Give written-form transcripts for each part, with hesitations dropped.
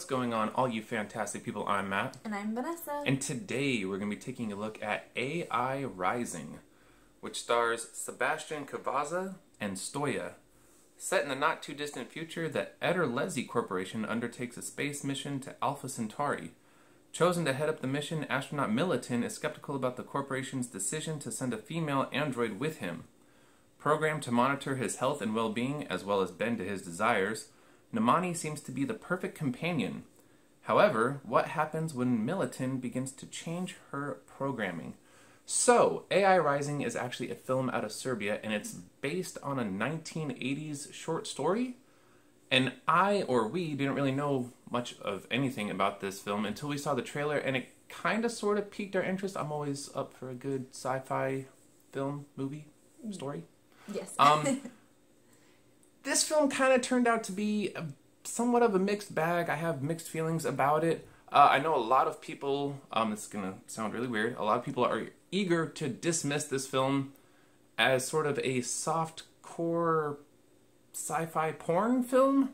What's going on, all you fantastic people? I'm Matt. And I'm Vanessa. And today we're going to be taking a look at AI Rising, which stars Sebastian Cavazza and Stoya. Set in the not-too-distant future, the Ederlezi Corporation undertakes a space mission to Alpha Centauri. Chosen to head up the mission, astronaut Militin is skeptical about the corporation's decision to send a female android with him. Programmed to monitor his health and well-being, as well as bend to his desires, Namani seems to be the perfect companion. However, what happens when Militin begins to change her programming? So, AI Rising is actually a film out of Serbia, and it's based on a 1980s short story. And we didn't really know much of anything about this film until we saw the trailer, and it kind of sort of piqued our interest. I'm always up for a good sci-fi film, movie, story. Yes. This film kind of turned out to be somewhat of a mixed bag. I have mixed feelings about it. I know a lot of people, this is going to sound really weird, a lot of people are eager to dismiss this film as sort of a soft-core sci-fi porn film,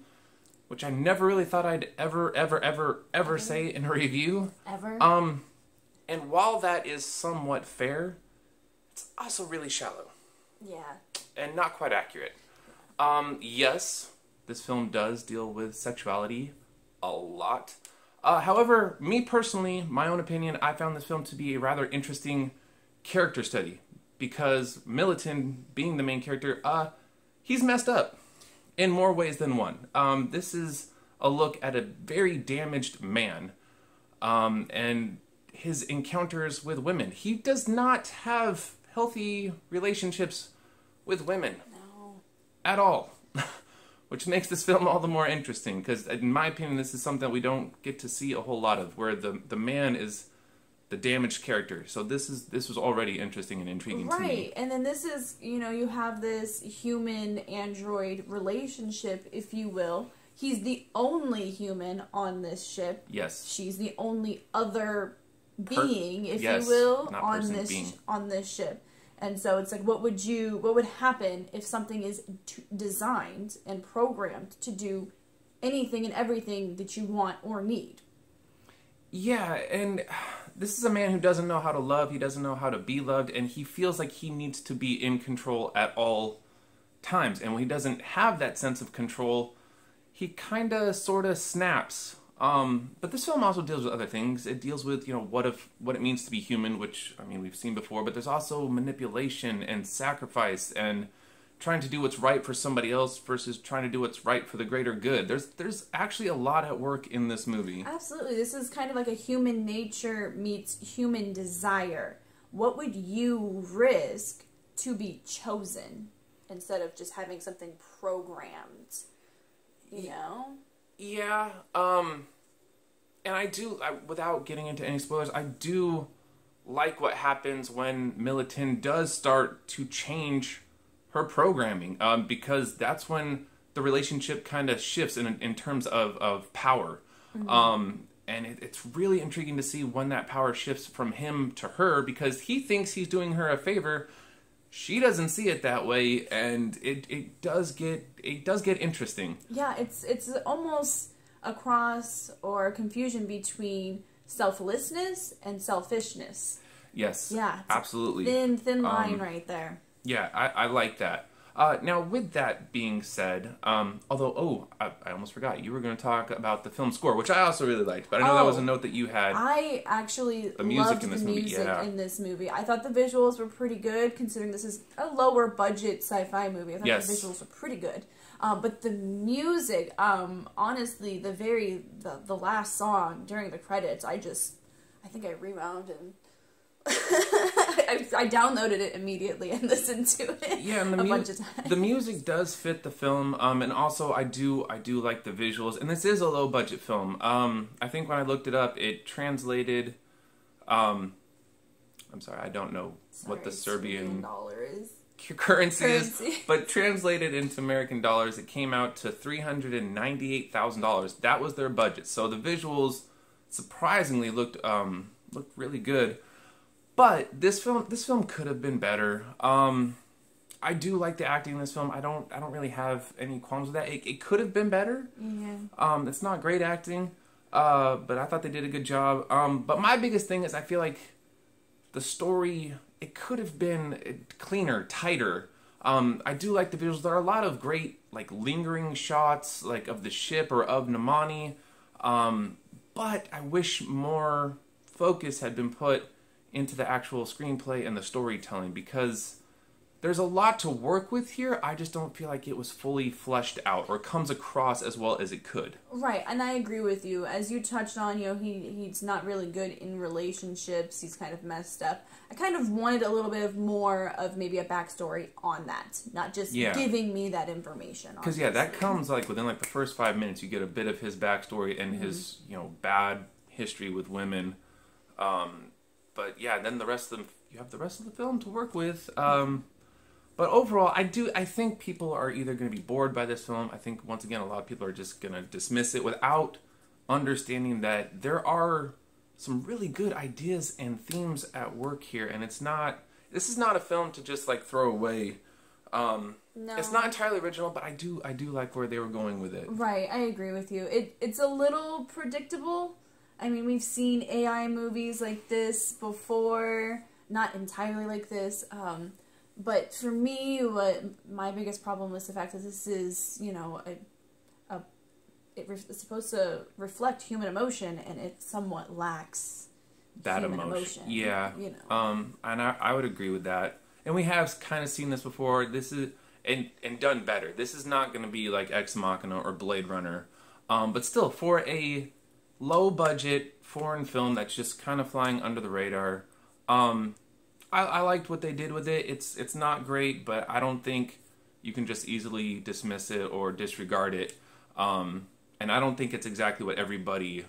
which I never really thought I'd ever say in a review. Ever? And while that is somewhat fair, it's also really shallow. Yeah. And not quite accurate. Yes, this film does deal with sexuality a lot. However, me personally, my own opinion, I found this film to be a rather interesting character study. Because Militin, being the main character, he's messed up in more ways than one. This is a look at a very damaged man. And his encounters with women. He does not have healthy relationships with women. No. At all. Which makes this film all the more interesting, because in my opinion this is something that we don't get to see a whole lot of, where the man is the damaged character. So this was already interesting and intriguing to me. Right, and then this is, you have this human-android relationship, if you will. He's the only human on this ship. Yes. She's the only other being, if yes, you will, not on person, this being. On this ship. And so it's like, what would happen if something is designed and programmed to do anything and everything that you want or need? Yeah, and this is a man who doesn't know how to love, he doesn't know how to be loved, and he feels like he needs to be in control at all times. And when he doesn't have that sense of control, he kind of, sort of snaps. But this film also deals with other things. It deals with, what it means to be human, which, I mean, we've seen before, but there's also manipulation and sacrifice and trying to do what's right for somebody else versus trying to do what's right for the greater good. There's actually a lot at work in this movie. Absolutely. This is kind of like a human nature meets human desire. What would you risk to be chosen instead of just having something programmed, Yeah, and without getting into any spoilers, I do like what happens when Militin does start to change her programming, because that's when the relationship kind of shifts in terms of power. Mm-hmm. And it's really intriguing to see when that power shifts from him to her, because he thinks he's doing her a favor. She doesn't see it that way, and it does get interesting. Yeah, it's almost a cross or a confusion between selflessness and selfishness. Yes. Yeah. Absolutely. Thin line right there. Yeah, I like that. Now, with that being said, although, I almost forgot, you were going to talk about the film score, which I also really liked, but I know that was a note that you had. I actually loved the music in this movie. I thought the visuals were pretty good, considering this is a lower budget sci-fi movie. I thought the visuals were pretty good. But the music, honestly, the last song during the credits, I think I rewound and I downloaded it immediately and listened to it. Yeah, and the music does fit the film, and also I do like the visuals. And this is a low budget film. I think when I looked it up, it translated. I'm sorry, I don't know what the Serbian dollar is. Currency is, but translated into American dollars, it came out to $398,000. That was their budget. So the visuals surprisingly looked really good. But this film could have been better. I do like the acting in this film. I don't really have any qualms with that. It could have been better. Yeah. It's not great acting. But I thought they did a good job. But my biggest thing is I feel like the story, it could have been cleaner, tighter. I do like the visuals. There are a lot of great, like, lingering shots, like, of the ship or of Namani. But I wish more focus had been put into the actual screenplay and the storytelling, because there's a lot to work with here. I just don't feel like it was fully fleshed out or comes across as well as it could. Right, and I agree with you. As you touched on, he's not really good in relationships. He's kind of messed up. I kind of wanted a little bit of more of maybe a backstory on that, not just giving me that information. Because that comes like within like the first 5 minutes. You get a bit of his backstory and his bad history with women. But yeah, then you have the rest of the film to work with. But overall, I think people are either going to be bored by this film. I think, once again, a lot of people are just going to dismiss it without understanding that there are some really good ideas and themes at work here. And this is not a film to just, like, throw away. No. It's not entirely original, but I do like where they were going with it. Right, I agree with you. It's a little predictable. I mean, we've seen AI movies like this before. Not entirely like this. But for me, my biggest problem was the fact that this is, it's supposed to reflect human emotion, and it somewhat lacks that human emotion. Yeah. And I would agree with that. And we have kind of seen this before. This is and done better. This is not going to be like Ex Machina or Blade Runner, but still, for a low budget foreign film that's just kind of flying under the radar. I liked what they did with it. It's not great, but I don't think you can just easily dismiss it or disregard it. And I don't think it's exactly what everybody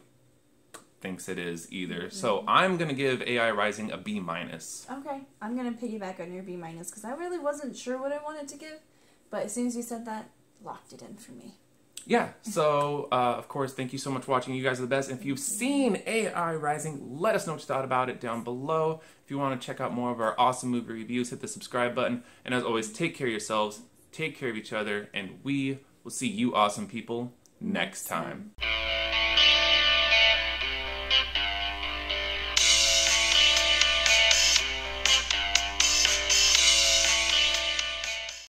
thinks it is either. Mm-hmm. So I'm going to give AI Rising a B-. Okay. I'm going to piggyback on your B- because I really wasn't sure what I wanted to give. But as soon as you said that, locked it in for me. Yeah, so, of course, thank you so much for watching. You guys are the best. And if you've seen AI Rising, let us know what you thought about it down below. If you want to check out more of our awesome movie reviews, hit the subscribe button. And as always, take care of yourselves, take care of each other, and we will see you awesome people next time.